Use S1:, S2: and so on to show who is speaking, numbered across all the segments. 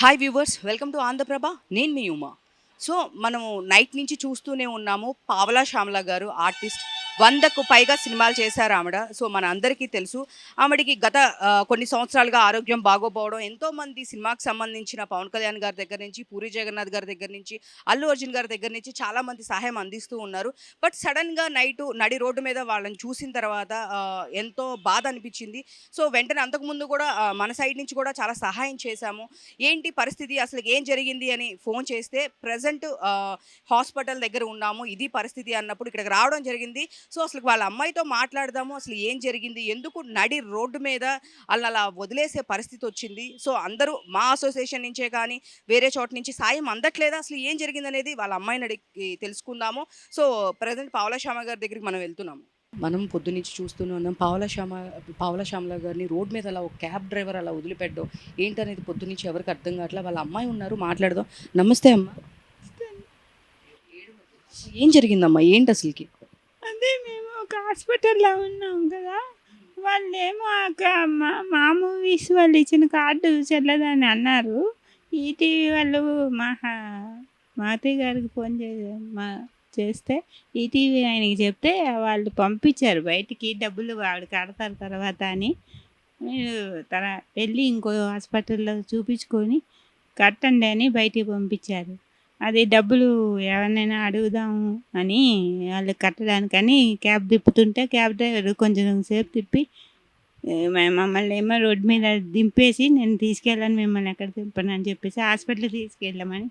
S1: Hi viewers, welcome to Andhra Prabha. నేను మీ Uma. So మనము నైట్ నుంచి చూస్తూనే ఉన్నాము. పావలా శ్యామల గారు ఆర్టిస్ట్, 100కు పైగా సినిమాలు చేశారు ఆవిడ. సో మన అందరికీ తెలుసు. ఆవిడకి గత కొన్ని సంవత్సరాలుగా ఆరోగ్యం బాగోపోవడం, ఎంతోమంది సినిమాకి సంబంధించిన పవన్ కళ్యాణ్ గారి దగ్గర నుంచి, పూరి జగన్నాథ్ గారి దగ్గర నుంచి, అల్లు అర్జున్ గారి దగ్గర నుంచి చాలామంది సహాయం అందిస్తూ ఉన్నారు. బట్ సడన్గా నడి రోడ్డు మీద వాళ్ళని చూసిన తర్వాత ఎంతో బాధ అనిపించింది. సో వెంటనే అంతకుముందు కూడా మన సైడ్ నుంచి కూడా చాలా సహాయం చేశాము. ఏంటి పరిస్థితి, అసలు ఏం జరిగింది అని ఫోన్ చేస్తే ప్రజెంట్ హాస్పిటల్ దగ్గర ఉన్నాము, ఇది పరిస్థితి అన్నప్పుడు ఇక్కడికి రావడం జరిగింది. సో అసలు వాళ్ళ అమ్మాయితో మాట్లాడదాము, అసలు ఏం జరిగింది, ఎందుకు నడి రోడ్డు మీద అలా వదిలేసే పరిస్థితి వచ్చింది. సో అందరూ మా అసోసియేషన్ నుంచే కానీ వేరే చోట నుంచి సాయం అందట్లేదా, అసలు ఏం జరిగింది అనేది వాళ్ళ అమ్మాయిని అడిగి తెలుసుకుందాము. సో ప్రజెంట్ పావలా శ్యామ గారి దగ్గరికి మనం వెళ్తున్నాము. మనం పొద్దున్నుంచి చూస్తూనే ఉన్నాం పావలా శ్యామల గారిని రోడ్ మీద అలా ఒక క్యాబ్ డ్రైవర్ అలా వదిలిపెట్టడం ఏంటనేది పొద్దున్నుంచి ఎవరికి అర్థం కావట్లేదు. వాళ్ళ అమ్మాయి ఉన్నారు, మాట్లాడదాం. నమస్తే అమ్మ. ఏం జరిగిందమ్మా, ఏంటి అసలుకి?
S2: అదే మేము ఒక హాస్పిటల్లో ఉన్నాం కదా, వాళ్ళేమో మా మూవీస్ వాళ్ళు ఇచ్చిన కార్డు చెల్లదని అన్నారు. ఈటీవీ వాళ్ళు మా అత్తయ్య గారికి ఫోన్ చేస్తే ఈటీవీ ఆయనకి చెప్తే వాళ్ళు పంపించారు బయటికి, డబ్బులు వాడు కడతారు తర్వాత అని. మీరు వెళ్ళి ఇంకో హాస్పిటల్లో చూపించుకొని కట్టండి అని బయటికి పంపించారు. అది డబ్బులు ఎవరినైనా అడుగుదాము అని వాళ్ళు కట్టడానికని క్యాబ్ తిప్పుతుంటే క్యాబ్ డ్రైవర్ కొంచెం సేపు తిప్పి మమ్మల్ని ఏమో రోడ్డు మీద దింపేసి, నేను తీసుకెళ్ళాను మిమ్మల్ని ఎక్కడ దింపను అని చెప్పేసి హాస్పిటల్ తీసుకెళ్ళమని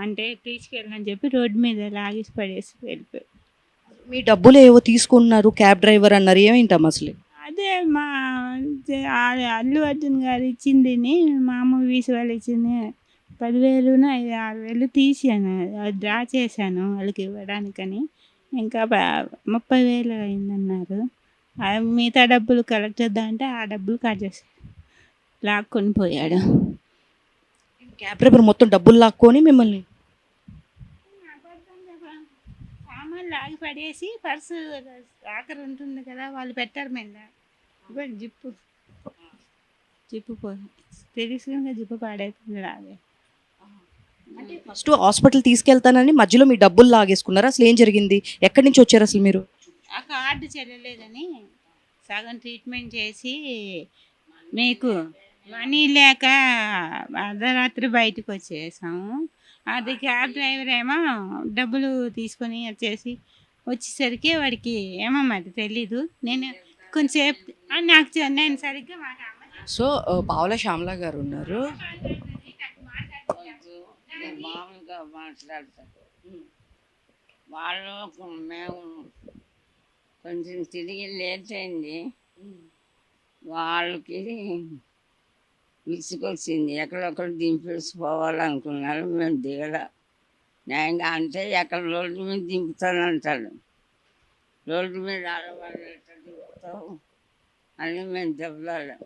S2: అంటే తీసుకెళ్ళని చెప్పి రోడ్డు మీద లాగేసి పడేసి వెళ్ళిపోయారు.
S1: మీ డబ్బులు ఏవో తీసుకున్నారు, క్యాబ్ డ్రైవర్ అన్నారు, ఏమేంటమ్మా అసలు?
S2: అదే మా అల్లు అర్జున్ గారు ఇచ్చింది, మా మూవీస్ వాళ్ళు ఇచ్చింది 10,000 6,000 తీసాను, డ్రా చేశాను వాళ్ళకి ఇవ్వడానికని. ఇంకా 30,000 అయిందన్నారు. మిగతా డబ్బులు కలెక్ట్ చేద్దాం అంటే ఆ డబ్బులు కట్ చేశాడు, లాక్కొని పోయాడు.
S1: క్యాబ్ డ్రైవర్ మొత్తం డబ్బులు లాక్కొని మిమ్మల్ని
S2: సామాన్లు లాగి పడేసి పర్సు ఆఖరి ఉంటుంది కదా, వాళ్ళు పెట్టారు మీద జిప్పు తెలుసుగా జిప్పు పాడైతుంది లాగే.
S1: అంటే ఫస్ట్ హాస్పిటల్ తీసుకెళ్తానని మధ్యలో మీ డబ్బులు లాగేసుకున్నారు. అసలు ఏం జరిగింది, ఎక్కడి నుంచి వచ్చారు అసలు మీరు?
S2: ఆ కార్డు చెల్లలేదని సగం ట్రీట్మెంట్ చేసి మీకు మనీ లేక అర్ధరాత్రి బయటకు వచ్చేసాము. అది క్యాబ్ డ్రైవర్ ఏమో డబ్బులు తీసుకొని వచ్చేసరికి వాడికి ఏమో మరి తెలీదు. నేను కొంచెంసేపు నేను సరిగ్గా
S1: సో పావలా శ్యామల గారు ఉన్నారు.
S3: మామూలుగా మాట్లాడతారు వాళ్ళు. మేము కొంచెం తిరిగి లేట్ అయింది, వాళ్ళకి విసుకొచ్చింది. ఎక్కడొక్కడ దింపేసిపోవాలనుకున్నారు, మేము దిగల. న్యాయంగా అంటే ఎక్కడ రోడ్డు మీద దింపుతానంటాడు, రోడ్డు మీద ఆడవాళ్ళు ఎట్లా దింపుతావు అని మేము దెబ్బలాడాం.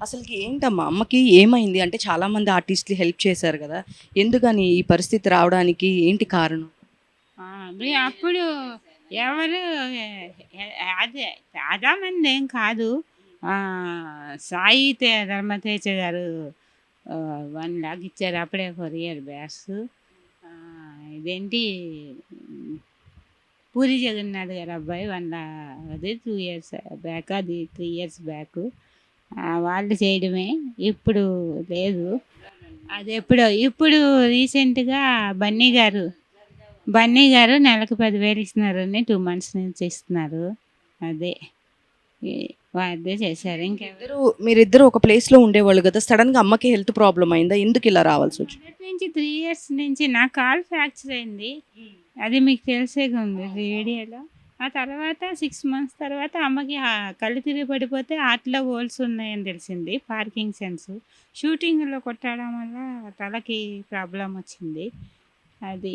S1: అసలుకి ఏంటమ్మా అమ్మకి ఏమైంది అంటే చాలామంది ఆర్టిస్టులు హెల్ప్ చేశారు కదా, ఎందుకని ఈ పరిస్థితి రావడానికి ఏంటి కారణం?
S2: అప్పుడు ఎవరు అదే చాలామంది ఏం కాదు, సాయి ధర్మతేజ గారు 1 lakh ఇచ్చారు అప్పుడే 4 years బ్యాక్స్. ఇదేంటి పూరి జగన్నాథ్ గారు అబ్బాయి 1 lakh, అది 2 years బ్యాక్, అది 3 years బ్యాక్. వాళ్ళు చేయడమే, ఇప్పుడు లేదు. అది ఇప్పుడు రీసెంట్గా బన్నీ గారు నెలకు 10,000 ఇస్తున్నారని 2 months నుంచి ఇస్తున్నారు. అదే చేశారు.
S1: మీరిద్దరు ఒక ప్లేస్లో ఉండేవాళ్ళు కదా, సడన్గా అమ్మకి హెల్త్ ప్రాబ్లం అయిందా, ఎందుకు ఇలా రావాల్సి వచ్చింది?
S2: నుంచి 3 years నుంచి నా కాల్ ఫ్రాక్చర్ అయింది, అది మీకు తెలిసే ఉంది రేడియోలో. ఆ తర్వాత 6 months తర్వాత అమ్మకి కళ్ళు తిరిగి పడిపోతే హార్ట్లో హోల్స్ ఉన్నాయని తెలిసింది, పార్కింగ్ సెన్స్. షూటింగ్లో కొట్టడం వల్ల తలకి ప్రాబ్లం వచ్చింది. అది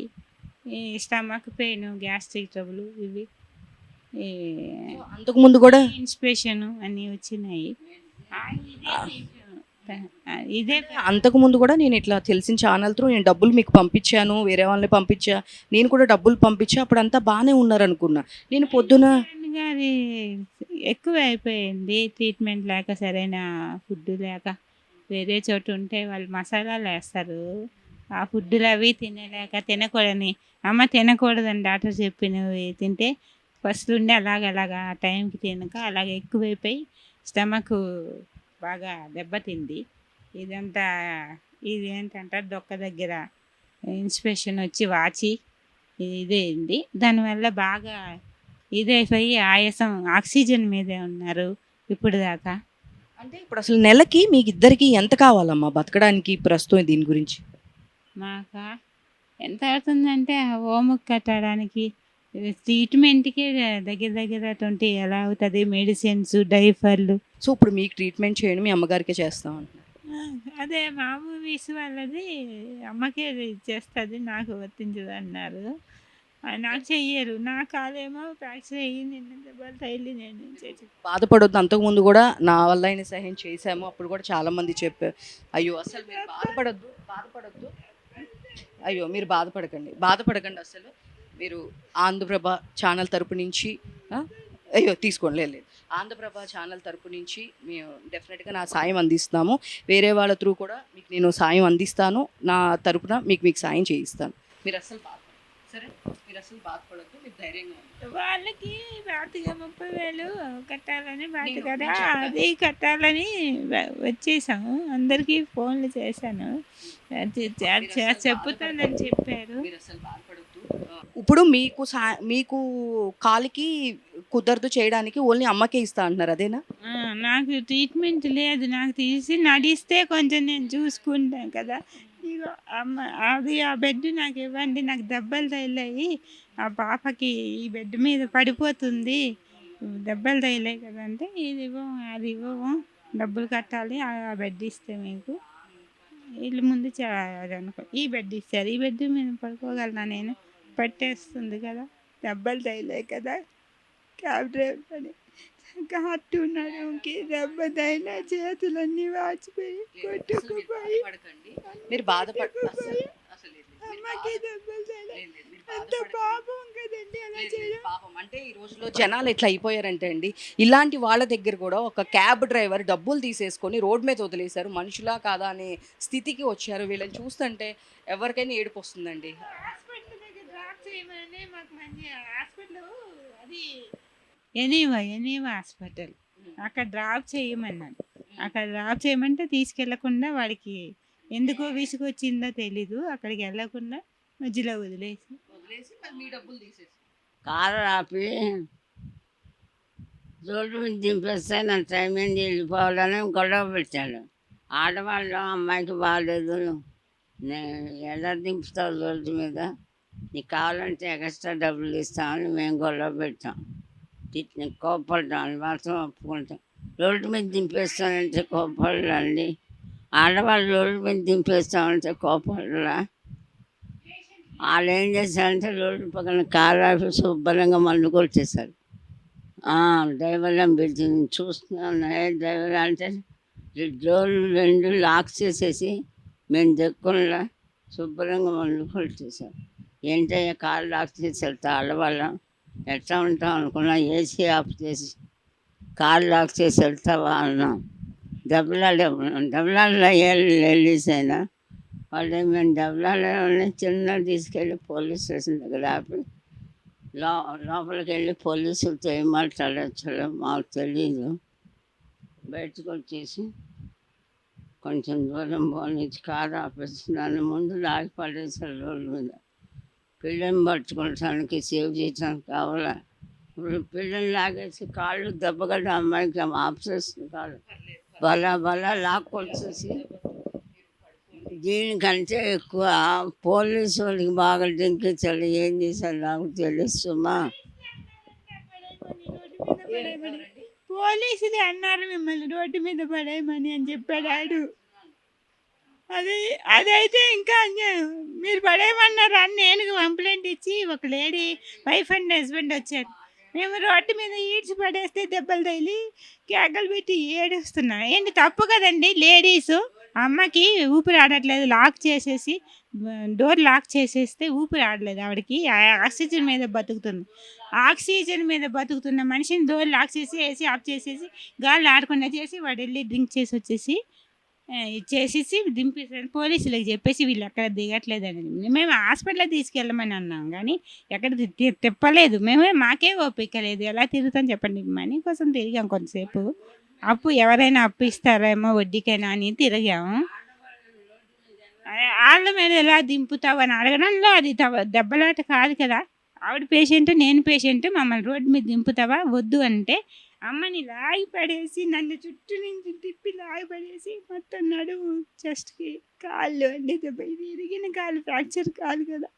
S2: స్టమక్ పెయిన్, గ్యాస్ట్రిక్ ట్రబుల్, ఇవి
S1: అంతకుముందు కూడా
S2: ఇన్స్పిరేషన్ అన్నీ వచ్చినాయి. ఇదే
S1: అంతకుముందు కూడా నేను ఇట్లా తెలిసిన ఛానల్ త్రూ నేను డబ్బులు మీకు పంపించాను, వేరే వాళ్ళని పంపించా, నేను కూడా డబ్బులు పంపించా, అప్పుడు అంతా బాగానే ఉన్నారు అనుకున్నా. నేను పొద్దున
S2: గారి ఎక్కువ అయిపోయింది. ట్రీట్మెంట్ లేక, సరైన ఫుడ్ లేక, వేరే చోట ఉంటే వాళ్ళు మసాలాలు వేస్తారు. ఆ ఫుడ్లు అవి తినలేక, తినకూడని అమ్మ తినకూడదని డాక్టర్ చెప్పినవి తింటే ఫస్ట్ నుండి అలాగా ఆ టైంకి తినక అలాగే ఎక్కువైపోయి స్టమక్ బాగా దెబ్బతింది. ఇదంతా ఇది ఏంటంటే డొక్క దగ్గర ఇన్స్పెక్షన్ వచ్చి వాచి ఇదైంది. దానివల్ల బాగా ఇదైపోయి ఆయాసం ఆక్సిజన్ మీదే ఉన్నారు ఇప్పుడు దాకా.
S1: అంటే ఇప్పుడు అసలు నెలకి మీకు ఇద్దరికి ఎంత కావాలమ్మా బతకడానికి ప్రస్తుతం దీని గురించి?
S2: మాకా ఎంత అవుతుందంటే ఆ హోమ్‌కి కట్టడానికి ట్రీట్మెంట్‌కే దగ్గర దగ్గర 20 ఎలా అవుతుంది. మెడిసిన్స్, డైపర్లు.
S1: సో ఇప్పుడు మీకు ట్రీట్మెంట్ చేయండి మీ అమ్మగారికే చేస్తాం అంటున్నారు.
S2: అదే మాము వీసు వాళ్ళది అమ్మకే చేస్తుంది, నాకు వర్తించదు అన్నారు. నాకు చెయ్యరు. నా కాలేమో ఫ్రాక్చర్ అయ్యి నిన్న దెబ్బలు తగిలి నేను చేసి
S1: బాధపడొద్దు. అంతకుముందు కూడా నా వల్ల అయిన సహాయం చేశాము. అప్పుడు కూడా చాలా మంది చెప్పారు. అయ్యో అసలు మీరు బాధపడొద్దు. అయ్యో మీరు బాధపడకండి అసలు. మీరు ఆంధ్రప్రభ ఛానల్ తరపు నుంచి అయ్యో తీసుకోండి లేదు. ఆంధ్రప్రభ ఛానల్ తరపు నుంచి మేము డెఫినెట్గా నా సాయం అందిస్తాము. వేరే వాళ్ళ త్రూ కూడా మీకు నేను సాయం అందిస్తాను. నా తరపున మీకు సాయం చేయిస్తాను. మీరు అసలు సరే, మీరు అసలు బాధపడద్దు, మీరు ధైర్యంగా ఉండండి.
S2: వాళ్ళకి బాటిగా 30,000 కట్టాలని బాట
S1: నేను
S2: కదా,
S1: చెప్తాను.
S2: అది కట్టాలని వచ్చేసాము. అందరికీ ఫోన్లు చేశాను. చెప్పుతానని చెప్పారు.
S1: మీరు అసలు బాధపడద్దు. ఇప్పుడు మీకు కాలికి కుదరదు చేయడానికి, ఓన్లీ అమ్మకే ఇస్తా అంటున్నారు అదేనా?
S2: నాకు ట్రీట్మెంట్ లేదు. నాకు తీసి నడిస్తే కొంచెం నేను చూసుకుంటాను కదా. ఇగో అమ్మ అది ఆ బెడ్ నాకు ఇవ్వండి, నాకు దెబ్బలు తగిలాయి. ఆ పాపకి ఈ బెడ్ మీద పడిపోతుంది, దెబ్బలు తగిలాయి కదంటే ఇది ఇవ్వము అది ఇవ్వము, డబ్బులు కట్టాలి, ఆ బెడ్ ఇస్తే మీకు ఇల్లు ముందు అనుకో. ఈ బెడ్ ఇస్తారు, ఈ బెడ్ మీద పడుకోగలనా నేను? పట్టేస్తుంది కదా, దెబ్బలు తగిలాయి కదా. క్యాబ్ డ్రైవర్ అని హార్ట్ నడుముకి దెబ్బ తగిన, చేతులన్నీ వాచిపోయి కొట్టుకుపోయి
S1: మీరు
S2: అమ్మకి దెబ్బలు తగిలాయి. అంత పాపం కదండి అలా చేయడం.
S1: పాపం అంటే ఈ రోజులో జనాలు ఎట్లా అయిపోయారంటే అండి, ఇలాంటి వాళ్ళ దగ్గర కూడా ఒక క్యాబ్ డ్రైవర్ డబ్బులు తీసేసుకొని రోడ్ మీద వదిలేశారు. మనుషులా కాదా అనే స్థితికి వచ్చారు. వీళ్ళని చూస్తుంటే ఎవరికైనా ఏడుపు వస్తుందండి.
S2: హాస్పిటల్ దగ్గర డ్రాప్ చేయమని మాకు మంచి హాస్పిటల్ అది ఎనీవా హాస్పిటల్ అక్కడ డ్రాప్ చేయమన్నాను. అక్కడ డ్రాప్ చేయమంటే తీసుకెళ్లకుండా వాడికి ఎందుకో విసుగొచ్చిందో తెలీదు, అక్కడికి వెళ్ళకుండా మధ్యలో వదిలేసి
S1: మరి మీ డబ్బులు తీసేసి
S3: కారు ఆపి రోడ్డు మీద దింపేస్తే నా టైం ఏంటి వెళ్ళిపోవాలని గొడవ పెట్టాడు. ఆడవాళ్ళు అమ్మాయికి బాగాలేదు, నేను ఎలా దింపుతావు రోడ్డు మీద, నీకు కావాలంటే ఎక్స్ట్రా డబ్బులు ఇస్తామని మేము గొడవ పెట్టాం. కోపడ్డాం, మాత్రం ఒప్పుకుంటాం. రోడ్డు మీద దింపేస్తానంటే కోపడండి, ఆడవాళ్ళు రోడ్డు మీద దింపేస్తామంటే కోపడరా? వాళ్ళు ఏం చేశారంటే రోడ్డు పక్కన కారు ఆపి శుభ్రంగా మందు కొట్టేశారు. డ్రైవర్లను పిలిచి చూస్తున్నాను, ఏ డ్రైవర్ అంటే డోర్లు 2 లాక్ చేసేసి మేము దెక్కకుండా శుభ్రంగా మందు కొట్టేశారు. ఏంటయ్యా కారు లాక్ చేసి వెళ్తా ఆడవాళ్ళం ఎట్లా ఉంటాం అనుకున్నా, ఏసీ ఆఫ్ చేసి కారు లాక్ చేసి వెళ్తావా అన్నాం. దెబ్బలాడలో వెళ్ళేసైనా వాళ్ళు మేము దెబ్బలాడలోనే చిన్న తీసుకెళ్ళి పోలీస్ స్టేషన్ దగ్గర ఆపి లోపలికి వెళ్ళి పోలీసులతో ఏం మాట్లాడచ్చో మాకు తెలీదు. బయటకు వచ్చేసి కొంచెం దూరం పోనిచ్చి కారు ఆపేసి దాని ముందు లాగి పడేసారు రోడ్డు మీద. పిల్లని పట్టుకోవడానికి సేవ్ చేయడానికి కావాలా? ఇప్పుడు పిల్లని లాగేసి కాళ్ళు దెబ్బగడ్డ అమ్మాయికి ఆపరేషన్ కాళ్ళు బలా లాక్కొచ్చేసి దీనికంటే ఎక్కువ పోలీసు వాళ్ళకి బాగా దింకించాలి. ఏం చేశారు నాకు తెలుస్తుమా?
S2: పోలీసులు అన్నారు మిమ్మల్ని రోడ్డు మీద పడేయమని అని చెప్పాడు. అదైతే ఇంకా అన్యాయం. మీరు పడేయమన్నారు అని నేను కంప్లైంట్ ఇచ్చి ఒక లేడీ వైఫ్ అండ్ హస్బెండ్ వచ్చారు. మేము రోడ్డు మీద ఈడ్చి పడేస్తే దెబ్బలు తగిలి కేకలు పెట్టి ఏడుస్తున్నాం. ఏంటి తప్పు కదండి, లేడీసు ఆ అమ్మకి ఊపిరి ఆడట్లేదు, లాక్ చేసేసి డోర్ లాక్ చేసేస్తే ఊపిరి ఆడలేదు ఆవిడకి. ఆక్సిజన్ మీద బతుకుతుంది. ఆక్సిజన్ మీద బతుకుతున్న మనిషిని డోర్ లాక్ చేసి ఏసీ ఆఫ్ చేసేసి గాలి ఆడకుండా చేసి వాడు వెళ్ళి డ్రింక్ చేసి వచ్చేసి ఇచ్చేసేసి దింపేసారు. పోలీసులకు చెప్పేసి వీళ్ళు ఎక్కడ దిగట్లేదని మేము హాస్పిటల్ తీసుకెళ్ళమని అన్నాం, కానీ ఎక్కడ తిప్పలేదు. మాకే ఓపిక లేదు, ఎలా తిరుగుతాం చెప్పండి. మనీ కోసం తిరిగాం కొంతసేపు. అప్పు ఎవరైనా అప్పు ఇస్తారేమో వడ్డీకైనా అని తిరిగాము. వాళ్ళ మీద ఎలా దింపుతావు అని అడగడంలో అది దెబ్బలాట కాదు కదా. ఆవిడ పేషెంట్, నేను పేషెంట్, మమ్మల్ని రోడ్డు మీద దింపుతావా వద్దు అంటే అమ్మని లాగి పడేసి నన్ను చుట్టూ నుంచి తిప్పి లాగి పడేసి మొత్తం నడుము, చెస్ట్కి, కాళ్ళు అన్నీ దెబ్బ. ఇది ఇరిగిన కాలు, ఫ్రాక్చర్ కాలు కదా,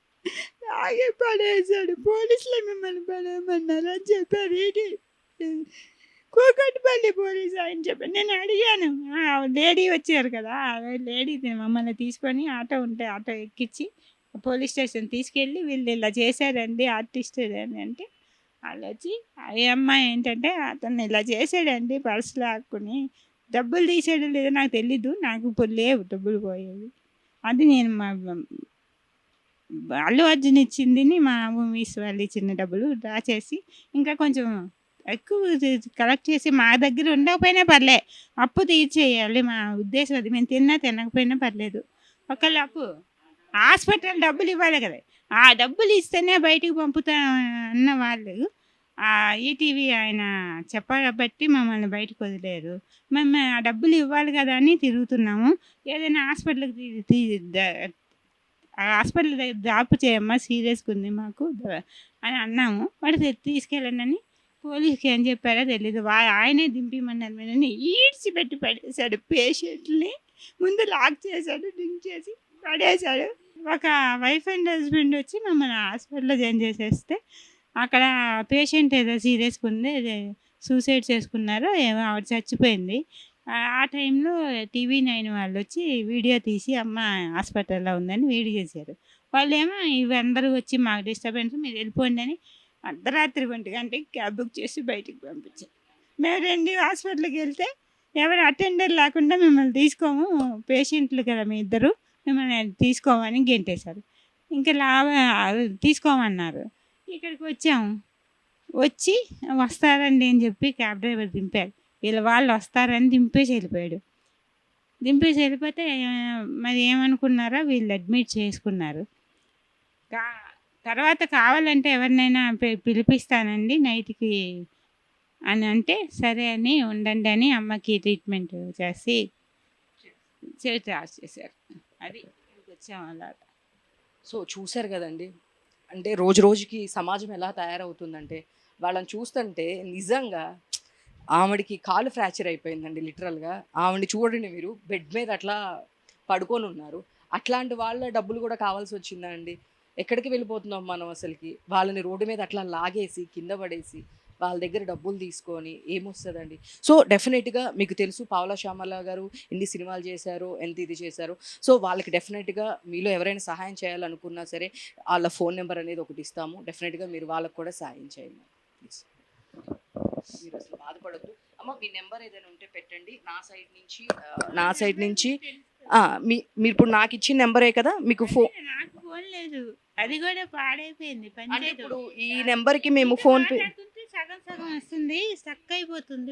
S2: లాగే పడేసాడు. పోలీసులు మిమ్మల్ని పడేయమన్నారు అని చెప్పారు. ఏంటి కూకట్పల్లి పోలీసు ఆయన చెప్పారు. నేను అడిగాను, లేడీ వచ్చారు కదా, లేడీ మమ్మల్ని తీసుకొని ఆటో ఉంటే ఆటో ఎక్కించి పోలీస్ స్టేషన్ తీసుకెళ్ళి వీళ్ళు ఇలా చేశారండి ఆర్టిస్ట్ అని అంటే, వాళ్ళు వచ్చి ఈ అమ్మాయి ఏంటంటే అతను ఇలా చేసాడండి పర్స్ లాక్కుని, డబ్బులు తీసాడో లేదో నాకు తెలీదు, నాకు ఇప్పుడు లేవు డబ్బులు పోయేవి. అది నేను మా అల్లు అర్జున్ ఇచ్చింది మా మూవీస్ వాళ్ళు ఇచ్చిన డబ్బులు డ్రా చేసి ఇంకా కొంచెం ఎక్కువ కలెక్ట్ చేసి మా దగ్గర ఉండకపోయినా పర్లే, అప్పు తీర్చేయాలి మా ఉద్దేశం. అది మేము తినకపోయినా పర్లేదు. ఒకళ్ళు అప్పు హాస్పిటల్ డబ్బులు ఇవ్వాలి కదా, ఆ డబ్బులు ఇస్తేనే బయటికి పంపుతా అన్న వాళ్ళు ఈటీవీ ఆయన చెప్పబట్టి మమ్మల్ని బయటకు వదిలేరు. మేము ఆ డబ్బులు ఇవ్వాలి కదా అని తిరుగుతున్నాము. ఏదైనా హాస్పిటల్కి హాస్పిటల్ దగ్గర డ్రాప్ చేయమ్మా, సీరియస్గా ఉంది మాకు అని అన్నాము. వాడు తీసుకెళ్ళండి అని పోలీస్కి ఏం చెప్పారో తెలీదు. ఆయనే దింపిమన్నారు. మీద ఈడ్చి పెట్టి పడేశాడు పేషెంట్ని. ముందు లాక్ చేశాడు, డ్రింక్ చేసి పడేశాడు. ఒక వైఫ్ అండ్ హస్బెండ్ వచ్చి మమ్మల్ని హాస్పిటల్లో జాయిన్ చేసేస్తే అక్కడ పేషెంట్ ఏదో సీరియస్గా ఉంది, సూసైడ్ చేసుకున్నారో ఏమో, ఆవిడ చచ్చిపోయింది. ఆ టైంలో TV9 వాళ్ళు వచ్చి వీడియో తీసి అమ్మ హాస్పిటల్లో ఉందని వీడియో చేశారు. వాళ్ళు ఏమో ఇవందరూ వచ్చి మాకు డిస్టర్బెన్స్, మీరు వెళ్ళిపోండి అని అర్ధరాత్రి 1 గంటకి క్యాబ్ బుక్ చేసి బయటికి పంపించారు. మేము 2 హాస్పిటల్కి వెళ్తే ఎవరు అటెండర్ లేకుండా మిమ్మల్ని తీసుకోము, పేషెంట్లు కదా మీ ఇద్దరు, మిమ్మల్ని తీసుకోమని గెంటేశారు. ఇంకా తీసుకోమన్నారు. ఇక్కడికి వచ్చాము. వచ్చి వస్తారండి అని చెప్పి క్యాబ్ డ్రైవర్ దింపారు. వాళ్ళు వస్తారని దింపేసి వెళ్ళిపోయాడు. దింపేసి వెళ్ళిపోతే మరి ఏమనుకున్నారో వీళ్ళు అడ్మిట్ చేసుకున్నారు. తర్వాత కావాలంటే ఎవరినైనా పిలిపిస్తానండి నైట్కి అని అంటే సరే అని ఉండండి అని అమ్మకి ట్రీట్మెంట్ చేసి చేతి చేశారు. అది వచ్చాము అలా.
S1: సో చూశారు కదండి, అంటే రోజు రోజుకి సమాజం ఎలా తయారవుతుందంటే, వాళ్ళని చూస్తుంటే నిజంగా ఆవిడకి కాలు ఫ్రాక్చర్ అయిపోయిందండి లిటరల్గా. ఆవిడని చూడండి మీరు, బెడ్ మీద అట్లా పడుకొని ఉన్నారు. అట్లాంటి వాళ్ళ డబ్బులు కూడా కావాల్సి వచ్చిందా అండి? ఎక్కడికి వెళ్ళిపోతున్నాం మనం అసలుకి? వాళ్ళని రోడ్డు మీద అట్లా లాగేసి కింద పడేసి వాళ్ళ దగ్గర డబ్బులు తీసుకొని ఏమొస్తుందండి? సో డెఫినెట్గా మీకు తెలుసు పావలా శ్యామల గారు ఎన్ని సినిమాలు చేశారో, ఎంత ఇది చేశారో. సో వాళ్ళకి డెఫినెట్గా మీలో ఎవరైనా సహాయం చేయాలనుకున్నా సరే వాళ్ళ ఫోన్ నెంబర్ అనేది ఒకటి ఇస్తాము. డెఫినెట్గా మీరు వాళ్ళకు కూడా సహాయం చేయండి ప్లీజ్. మీరు అసలు బాధపడద్దు అమ్మ. మీ నెంబర్ ఏదైనా ఉంటే పెట్టండి. నా సైడ్ నుంచి మీరు ఇప్పుడు నాకు ఇచ్చిన నెంబరే కదా మీకు
S2: నాకు ఫోన్ లేదు, అది కూడా పాడైపోయింది.
S1: ఇప్పుడు ఈ నెంబర్కి మేము ఫోన్ పే
S2: సగం సగం వస్తుంది, స్టక్ అయిపోతుంది,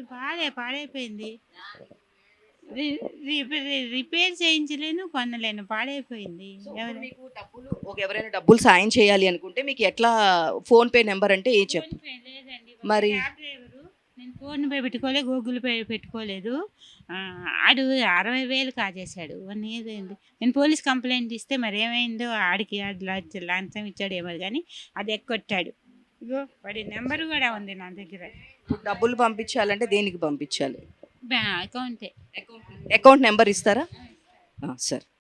S2: పాడైపోయింది. రిపేర్ చేయించలేను, కొనలేను, పాడైపోయింది.
S1: మీకు డబ్బులు ఎవరైనా డబ్బులు సాయం చేయాలి అనుకుంటే మీకు ఎట్లా ఫోన్ పే నెంబర్ అంటే ఏ చెప్పు మరి.
S2: నేను ఫోన్ పే పెట్టుకోలేదు, గూగుల్ పే పెట్టుకోలేదు. ఆడు 60,000 కాజేశాడు. 1 ఇయర్ అయింది. నేను పోలీస్ కంప్లైంట్ ఇస్తే మరి ఏమైందో, ఆడికి లంచం ఇచ్చాడు ఏమో కానీ అది ఎక్కొట్టాడు. ఇగో వాడి నెంబర్ కూడా ఉంది నా దగ్గర.
S1: డబ్బులు పంపించాలంటే దేనికి పంపించాలి?
S2: అకౌంటే.
S1: అకౌంట్ నెంబర్ ఇస్తారా? సరే.